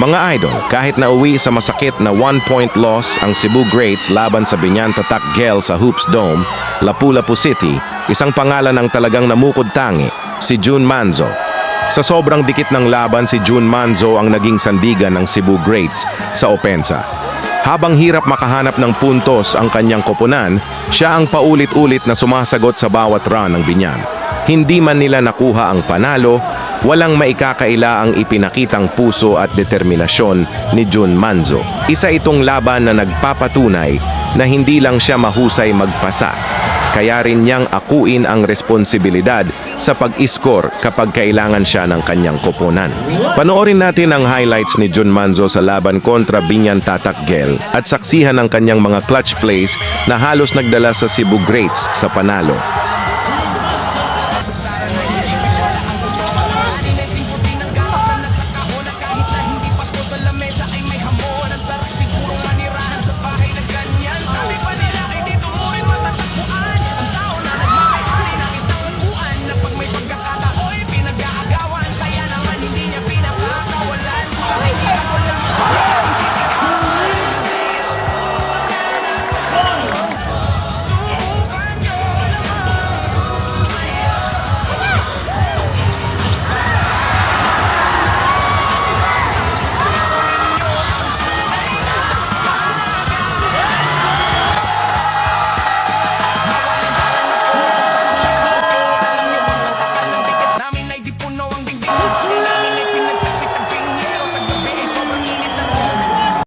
Mga idol, kahit nauwi sa masakit na 1-point loss ang Cebu Greats laban sa Biñan Tatak Gel sa Hoops Dome, Lapu-Lapu City, isang pangalan ang talagang namukod tangi, si Jun Manzo. Sa sobrang dikit ng laban, si Jun Manzo ang naging sandigan ng Cebu Greats sa opensa. Habang hirap makahanap ng puntos ang kanyang koponan, siya ang paulit-ulit na sumasagot sa bawat run ng Biñan. Hindi man nila nakuha ang panalo, walang maikakaila ang ipinakitang puso at determinasyon ni Jun Manzo. Isa itong laban na nagpapatunay na hindi lang siya mahusay magpasa, kaya rin niyang akuin ang responsibilidad sa pag-score kapag kailangan siya ng kanyang koponan. Panoorin natin ang highlights ni Jun Manzo sa laban kontra Biñan Tatak Gel at saksihan ang kanyang mga clutch plays na halos nagdala sa Cebu Greats sa panalo.